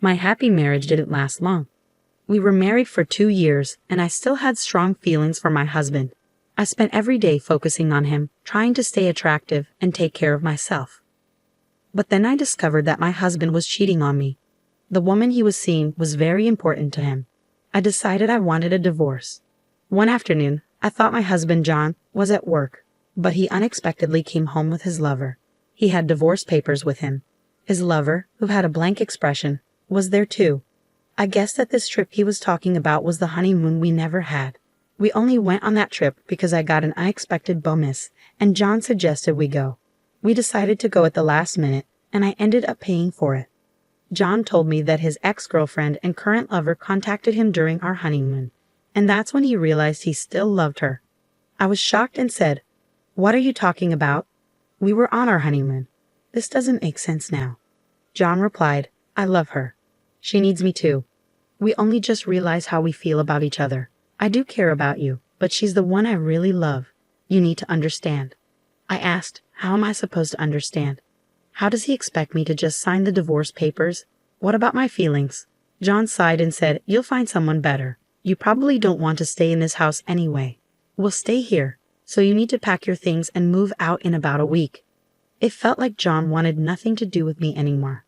My happy marriage didn't last long. We were married for 2 years, and I still had strong feelings for my husband. I spent every day focusing on him, trying to stay attractive and take care of myself. But then I discovered that my husband was cheating on me. The woman he was seeing was very important to him. I decided I wanted a divorce. One afternoon, I thought my husband John was at work, but he unexpectedly came home with his lover. He had divorce papers with him. His lover, who had a blank expression, was there too. I guessed that this trip he was talking about was the honeymoon we never had. We only went on that trip because I got an unexpected bonus, and John suggested we go. We decided to go at the last minute, and I ended up paying for it. John told me that his ex-girlfriend and current lover contacted him during our honeymoon, and that's when he realized he still loved her. I was shocked and said, "What are you talking about? We were on our honeymoon. This doesn't make sense now." John replied, "I love her. She needs me too. We only just realized how we feel about each other. I do care about you, but she's the one I really love. You need to understand." I asked, how am I supposed to understand? How does he expect me to just sign the divorce papers? What about my feelings? John sighed and said, "You'll find someone better. You probably don't want to stay in this house anyway. We'll stay here, so you need to pack your things and move out in about a week." It felt like John wanted nothing to do with me anymore.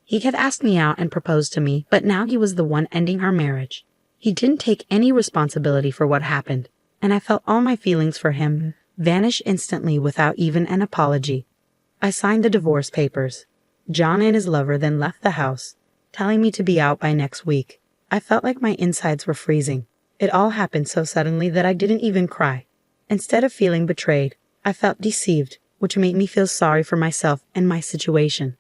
He had asked me out and proposed to me, but now he was the one ending our marriage. He didn't take any responsibility for what happened, and I felt all my feelings for him vanish instantly without even an apology. I signed the divorce papers. John and his lover then left the house, telling me to be out by next week. I felt like my insides were freezing. It all happened so suddenly that I didn't even cry. Instead of feeling betrayed, I felt deceived, which made me feel sorry for myself and my situation.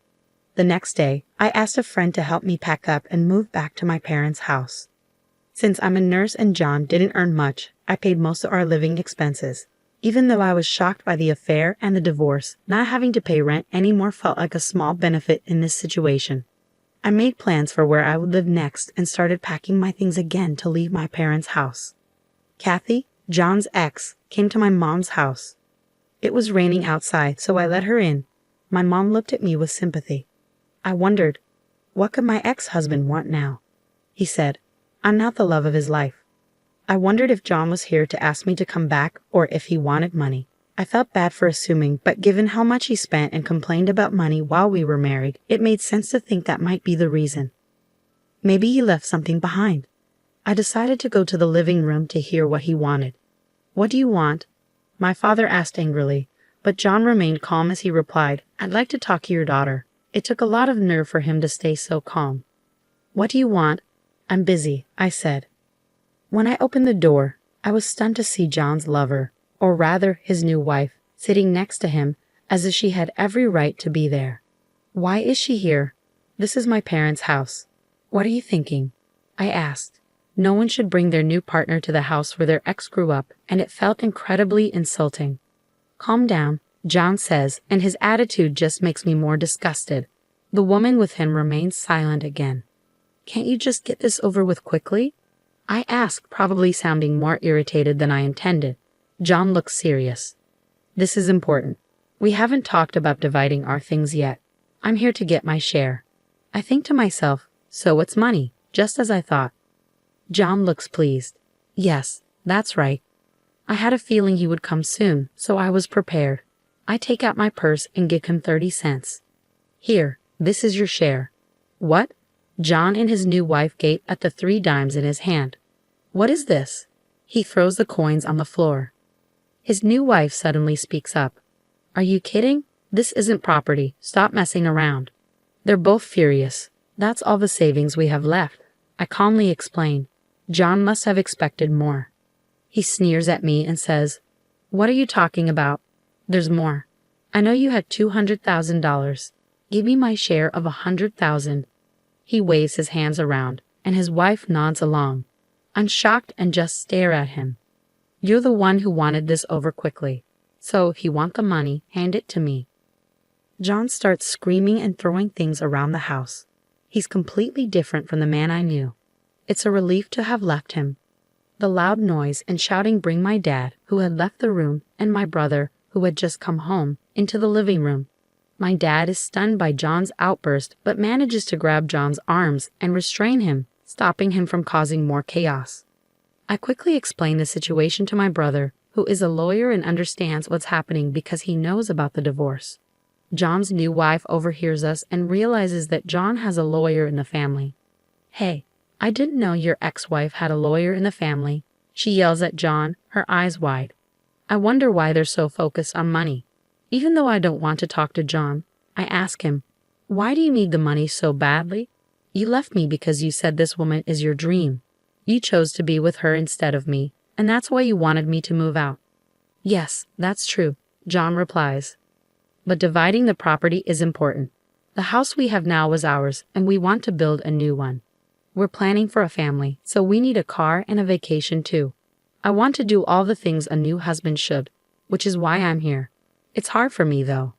The next day, I asked a friend to help me pack up and move back to my parents' house. Since I'm a nurse and John didn't earn much, I paid most of our living expenses. Even though I was shocked by the affair and the divorce, not having to pay rent anymore felt like a small benefit in this situation. I made plans for where I would live next and started packing my things again to leave my parents' house. Kathy, John's ex, came to my mom's house. It was raining outside, so I let her in. My mom looked at me with sympathy. I wondered, what could my ex-husband want now? He said, "I'm not the love of his life." I wondered if John was here to ask me to come back or if he wanted money. I felt bad for assuming, but given how much he spent and complained about money while we were married, it made sense to think that might be the reason. Maybe he left something behind. I decided to go to the living room to hear what he wanted. "What do you want?" my father asked angrily, but John remained calm as he replied, "I'd like to talk to your daughter." It took a lot of nerve for him to stay so calm. "What do you want?" "I'm busy," I said. When I opened the door, I was stunned to see John's lover, or rather his new wife, sitting next to him as if she had every right to be there. "Why is she here? This is my parents' house. What are you thinking?" I asked. No one should bring their new partner to the house where their ex grew up, and it felt incredibly insulting. "Calm down," John says, and his attitude just makes me more disgusted. The woman with him remains silent again. "Can't you just get this over with quickly?" I ask, probably sounding more irritated than I intended. John looks serious. "This is important. We haven't talked about dividing our things yet. I'm here to get my share." I think to myself, so it's money, just as I thought. John looks pleased. "Yes, that's right. I had a feeling he would come soon, so I was prepared." I take out my purse and give him 30 cents. "Here, this is your share." "What?" John and his new wife gape at the 3 dimes in his hand. "What is this?" He throws the coins on the floor. His new wife suddenly speaks up. "Are you kidding? This isn't property. Stop messing around." They're both furious. "That's all the savings we have left," I calmly explain. John must have expected more. He sneers at me and says, "What are you talking about? There's more. I know you had $200,000. Give me my share of 100,000. He waves his hands around, and his wife nods along. I'm shocked and just stare at him. "You're the one who wanted this over quickly. So if you want the money, hand it to me." John starts screaming and throwing things around the house. He's completely different from the man I knew. It's a relief to have left him. The loud noise and shouting bring my dad, who had left the room, and my brother, who had just come home, into the living room. My dad is stunned by John's outburst but manages to grab John's arms and restrain him, stopping him from causing more chaos. I quickly explain the situation to my brother, who is a lawyer and understands what's happening because he knows about the divorce. John's new wife overhears us and realizes that John has a lawyer in the family. "Hey, I didn't know your ex-wife had a lawyer in the family," she yells at John, her eyes wide. I wonder why they're so focused on money. Even though I don't want to talk to John, I ask him, "Why do you need the money so badly? You left me because you said this woman is your dream. You chose to be with her instead of me, and that's why you wanted me to move out." "Yes, that's true," John replies. "But dividing the property is important. The house we have now was ours, and we want to build a new one. We're planning for a family, so we need a car and a vacation too. I want to do all the things a new husband should, which is why I'm here. It's hard for me though."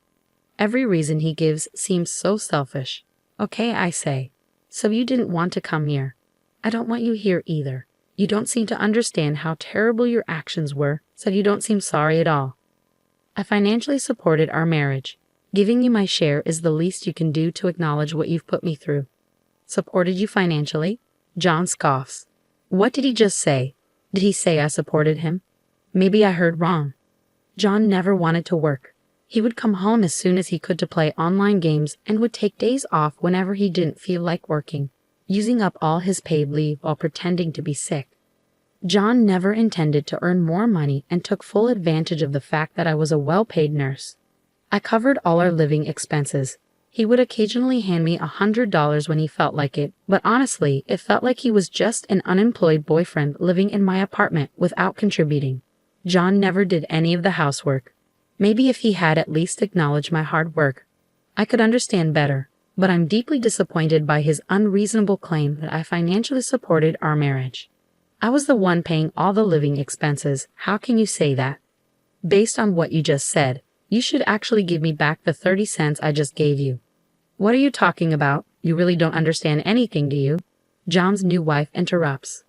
Every reason he gives seems so selfish. "Okay," I say. "So you didn't want to come here. I don't want you here either. You don't seem to understand how terrible your actions were, so you don't seem sorry at all. I financially supported our marriage. Giving you my share is the least you can do to acknowledge what you've put me through." "Supported you financially?" John scoffs. What did he just say? Did he say I supported him? Maybe I heard wrong. John never wanted to work. He would come home as soon as he could to play online games and would take days off whenever he didn't feel like working, using up all his paid leave while pretending to be sick. John never intended to earn more money and took full advantage of the fact that I was a well-paid nurse. I covered all our living expenses. He would occasionally hand me $100 when he felt like it, but honestly, it felt like he was just an unemployed boyfriend living in my apartment without contributing. John never did any of the housework. Maybe if he had at least acknowledged my hard work, I could understand better, but I'm deeply disappointed by his unreasonable claim that I financially supported our marriage. I was the one paying all the living expenses. How can you say that? Based on what you just said, you should actually give me back the 30 cents I just gave you. What are you talking about? You really don't understand anything, do you? John's new wife interrupts.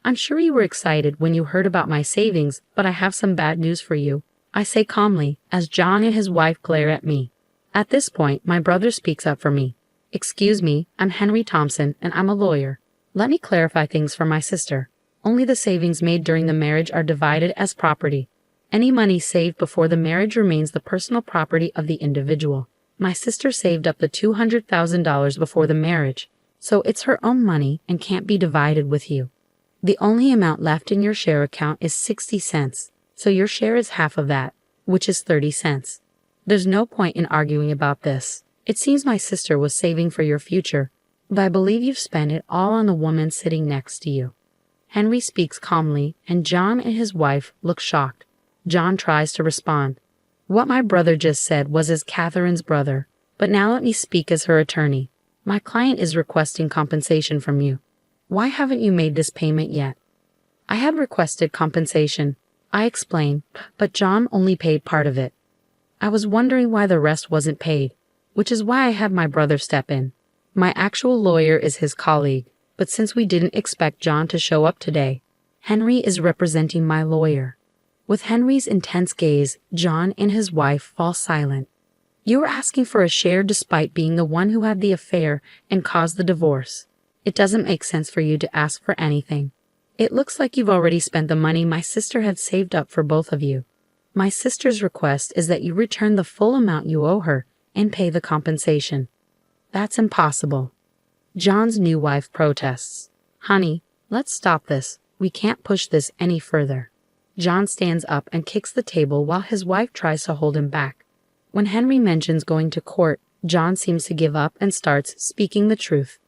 I'm sure you were excited when you heard about my savings, but I have some bad news for you, I say calmly, as John and his wife glare at me. At this point, my brother speaks up for me. Excuse me, I'm Henry Thompson, and I'm a lawyer. Let me clarify things for my sister. Only the savings made during the marriage are divided as property. Any money saved before the marriage remains the personal property of the individual. My sister saved up the $200,000 before the marriage, so it's her own money and can't be divided with you. The only amount left in your share account is 60 cents, so your share is half of that, which is 30 cents. There's no point in arguing about this. It seems my sister was saving for your future, but I believe you've spent it all on the woman sitting next to you. Henry speaks calmly, and John and his wife look shocked. John tries to respond. What my brother just said was as Catherine's brother, but now let me speak as her attorney. My client is requesting compensation from you. Why haven't you made this payment yet? I had requested compensation, I explained, but John only paid part of it. I was wondering why the rest wasn't paid, which is why I had my brother step in. My actual lawyer is his colleague, but since we didn't expect John to show up today, Henry is representing my lawyer. With Henry's intense gaze, John and his wife fall silent. You were asking for a share despite being the one who had the affair and caused the divorce. It doesn't make sense for you to ask for anything. It looks like you've already spent the money my sister had saved up for both of you. My sister's request is that you return the full amount you owe her and pay the compensation. That's impossible. John's new wife protests. Honey, let's stop this. We can't push this any further. John stands up and kicks the table while his wife tries to hold him back. When Henry mentions going to court, John seems to give up and starts speaking the truth.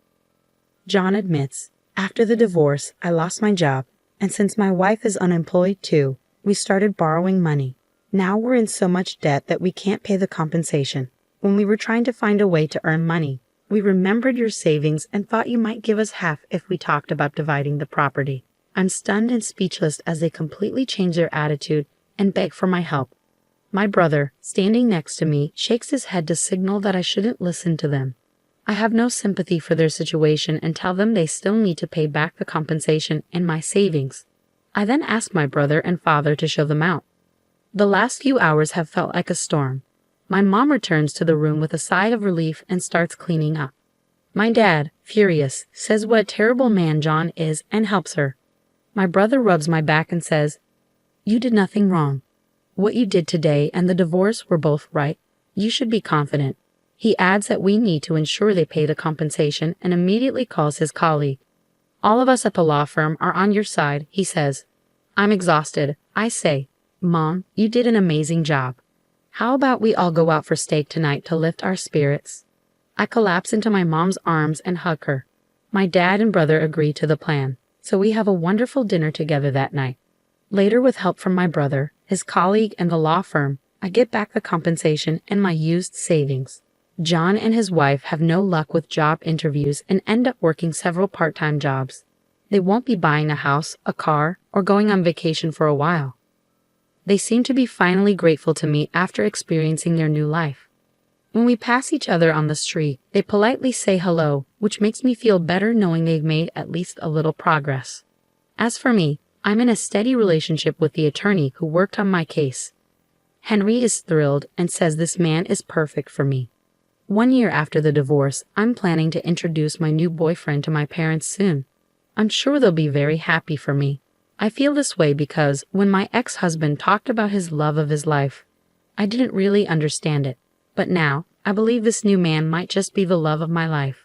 John admits, after the divorce, I lost my job, and since my wife is unemployed too, we started borrowing money. Now we're in so much debt that we can't pay the compensation. When we were trying to find a way to earn money, we remembered your savings and thought you might give us half if we talked about dividing the property. I'm stunned and speechless as they completely change their attitude and beg for my help. My brother, standing next to me, shakes his head to signal that I shouldn't listen to them. I have no sympathy for their situation and tell them they still need to pay back the compensation and my savings. I then ask my brother and father to show them out. The last few hours have felt like a storm. My mom returns to the room with a sigh of relief and starts cleaning up. My dad, furious, says what a terrible man John is and helps her. My brother rubs my back and says, "You did nothing wrong. What you did today and the divorce were both right. You should be confident." He adds that we need to ensure they pay the compensation and immediately calls his colleague. "All of us at the law firm are on your side," he says. I'm exhausted. I say, "Mom, you did an amazing job. How about we all go out for steak tonight to lift our spirits?" I collapse into my mom's arms and hug her. My dad and brother agree to the plan, so we have a wonderful dinner together that night. Later, with help from my brother, his colleague, and the law firm, I get back the compensation and my used savings. John and his wife have no luck with job interviews and end up working several part-time jobs. They won't be buying a house, a car, or going on vacation for a while. They seem to be finally grateful to me after experiencing their new life. When we pass each other on the street, they politely say hello, which makes me feel better knowing they've made at least a little progress. As for me, I'm in a steady relationship with the attorney who worked on my case. Henry is thrilled and says this man is perfect for me. 1 year after the divorce, I'm planning to introduce my new boyfriend to my parents soon. I'm sure they'll be very happy for me. I feel this way because when my ex-husband talked about his love of his life, I didn't really understand it. But now, I believe this new man might just be the love of my life.